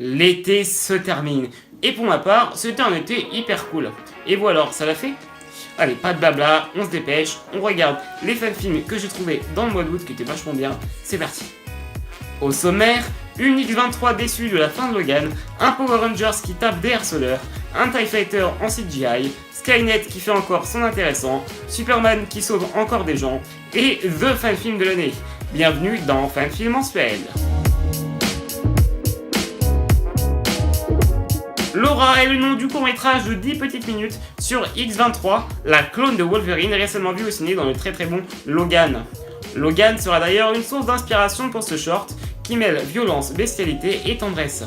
L'été se termine. Et pour ma part, c'était un été hyper cool. Et vous alors, ça l'a fait? Allez, pas de blabla, on se dépêche, on regarde les fanfilms que j'ai trouvés dans le mois d'août qui étaient vachement bien. C'est parti. Au sommaire, une X-23 déçue de la fin de Logan, un Power Rangers qui tape des harceleurs, un TIE Fighter en CGI, Skynet qui fait encore son intéressant, Superman qui sauve encore des gens, et The Fanfilm de l'année. Bienvenue dans Fanfilm mensuel. Laura est le nom du court-métrage de 10 petites minutes sur X-23, la clone de Wolverine récemment vue au ciné dans le très très bon Logan. Logan sera d'ailleurs une source d'inspiration pour ce short qui mêle violence, bestialité et tendresse.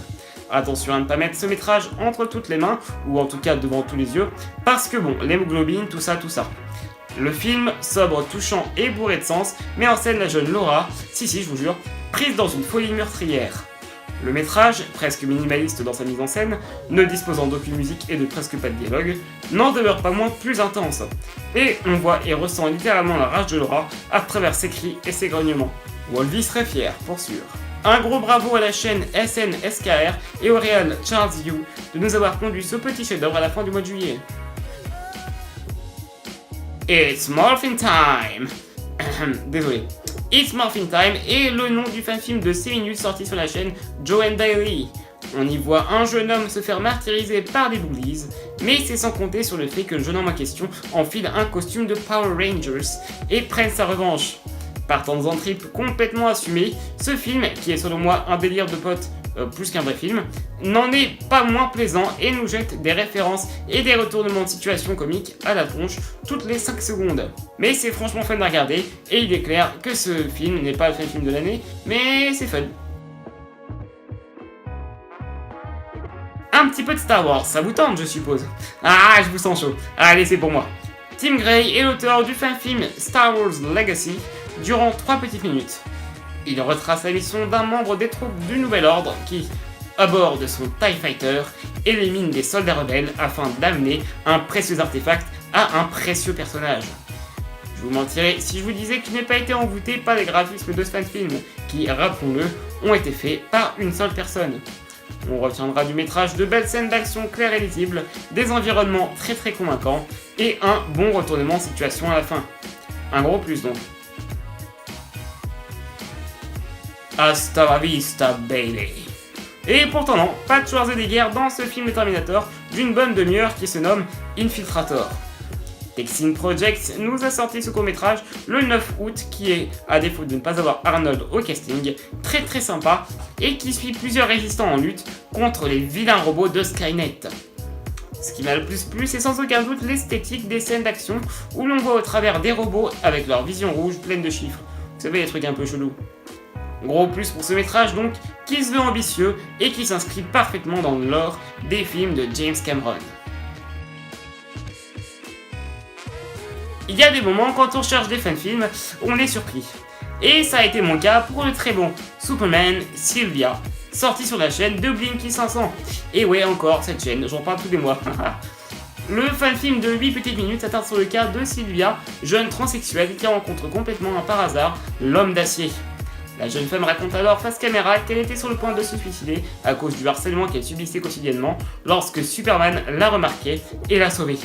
Attention à ne pas mettre ce métrage entre toutes les mains, ou en tout cas devant tous les yeux, parce que bon, l'hémoglobine, tout ça. Le film, sobre, touchant et bourré de sens, met en scène la jeune Laura, si je vous jure, prise dans une folie meurtrière. Le métrage, presque minimaliste dans sa mise en scène, ne disposant d'aucune musique et de presque pas de dialogue, n'en demeure pas moins plus intense. Et on voit et ressent littéralement la rage de Laura à travers ses cris et ses grognements. Wolvie serait fier, pour sûr. Un gros bravo à la chaîne SNSKR et au réal Charles Yu de nous avoir conduit ce petit chef-d'œuvre à la fin du mois de juillet. It's Morphin Time. Désolé. It's Morphin Time est le nom du fanfilm de 6 minutes sorti sur la chaîne Joe and Daily. On y voit un jeune homme se faire martyriser par des bullies, mais c'est sans compter sur le fait que le jeune homme en question enfile un costume de Power Rangers et prenne sa revanche. Partant en trip complètement assumé, ce film, qui est selon moi un délire de potes plus qu'un vrai film, n'en est pas moins plaisant et nous jette des références et des retournements de situation comiques à la tronche toutes les 5 secondes. Mais c'est franchement fun à regarder et il est clair que ce film n'est pas le film de l'année, mais c'est fun. Un petit peu de Star Wars, ça vous tente je suppose? Ah, je vous sens chaud. Allez, c'est pour moi. Tim Gray est l'auteur du fanfilm Star Wars Legacy durant 3 petites minutes. Il retrace la mission d'un membre des troupes du Nouvel Ordre qui, à bord de son TIE Fighter, élimine des soldats rebelles afin d'amener un précieux artefact à un précieux personnage. Je vous mentirais si je vous disais que je n'ai pas été envoûté par les graphismes de ce fanfilm qui, rappelons-le, ont été faits par une seule personne. On retiendra du métrage de belles scènes d'action claires et lisibles, des environnements très très convaincants et un bon retournement de situation à la fin. Un gros plus donc. Hasta la vista, baby. Et pourtant non, pas de Schwarzenegger dans ce film de Terminator d'une bonne demi-heure qui se nomme Infiltrator. Texin Projects nous a sorti ce court-métrage le 9 août qui est, à défaut de ne pas avoir Arnold au casting, très très sympa et qui suit plusieurs résistants en lutte contre les vilains robots de Skynet. Ce qui m'a le plus plu, c'est sans aucun doute l'esthétique des scènes d'action où l'on voit au travers des robots avec leur vision rouge pleine de chiffres. Vous savez, les trucs un peu chelous. Gros plus pour ce métrage donc, qui se veut ambitieux et qui s'inscrit parfaitement dans le lore des films de James Cameron. Il y a des moments quand on cherche des fanfilms, on est surpris. Et ça a été mon cas pour le très bon Superman Sylvia, sorti sur la chaîne de Blinky 500. Et ouais encore, cette chaîne, j'en parle tous les mois. Le fanfilm de 8 petites minutes s'attarde sur le cas de Sylvia, jeune transsexuelle qui rencontre complètement par hasard l'homme d'acier. La jeune femme raconte alors face caméra qu'elle était sur le point de se suicider à cause du harcèlement qu'elle subissait quotidiennement lorsque Superman l'a remarqué et l'a sauvée.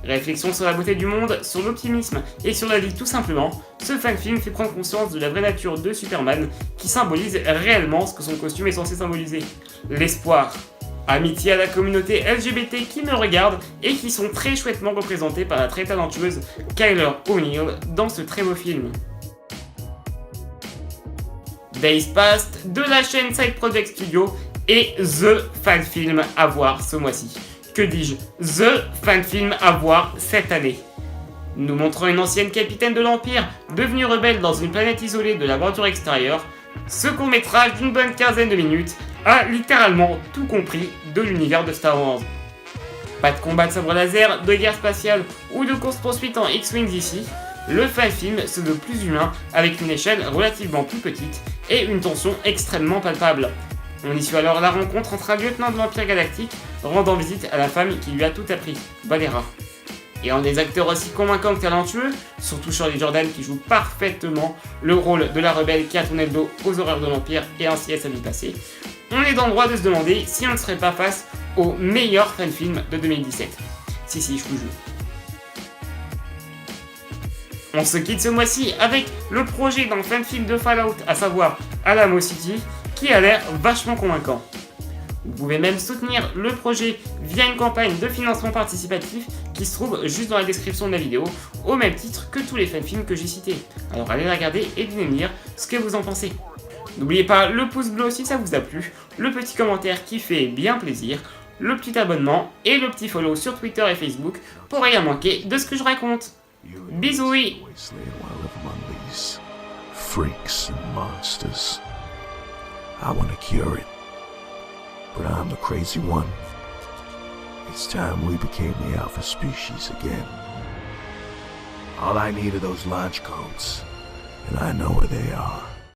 Réflexion sur la beauté du monde, sur l'optimisme et sur la vie tout simplement, ce fanfilm fait prendre conscience de la vraie nature de Superman qui symbolise réellement ce que son costume est censé symboliser. L'espoir. Amitié à la communauté LGBT qui me regarde et qui sont très chouettement représentés par la très talentueuse Kyler O'Neill dans ce très beau film. Days Past de la chaîne Side Project Studio et The Fanfilm à voir ce mois-ci. Que dis-je? The Fanfilm à voir cette année. Nous montrons une ancienne capitaine de l'Empire devenue rebelle dans une planète isolée de la bordure extérieure. Ce court-métrage d'une bonne quinzaine de minutes a littéralement tout compris de l'univers de Star Wars. Pas de combat de sabre laser, de guerre spatiale ou de course-poursuite en X-Wings ici. Le fanfilm se veut plus humain avec une échelle relativement plus petite et une tension extrêmement palpable. On y suit alors la rencontre entre un lieutenant de l'Empire Galactique rendant visite à la femme qui lui a tout appris, Valera. Et en des acteurs aussi convaincants que talentueux, surtout Shirley Jordan qui joue parfaitement le rôle de la rebelle qui a tourné le dos aux horreurs de l'Empire et ainsi à sa vie passée, on est dans le droit de se demander si on ne serait pas face au meilleur fan-film de 2017. Si, je vous jure. On se quitte ce mois-ci avec le projet d'un fan-film de Fallout, à savoir Alamo City, qui a l'air vachement convaincant. Vous pouvez même soutenir le projet via une campagne de financement participatif qui se trouve juste dans la description de la vidéo, au même titre que tous les fan-films que j'ai cités. Alors allez la regarder et venez me dire ce que vous en pensez. N'oubliez pas le pouce bleu si ça vous a plu, le petit commentaire qui fait bien plaisir, le petit abonnement et le petit follow sur Twitter et Facebook pour rien manquer de ce que je raconte. Bisous. Freaks and monsters. I want to cure it, but I'm the crazy one. It's time we became the alpha species again. All I need are those launch codes, and I know where they are.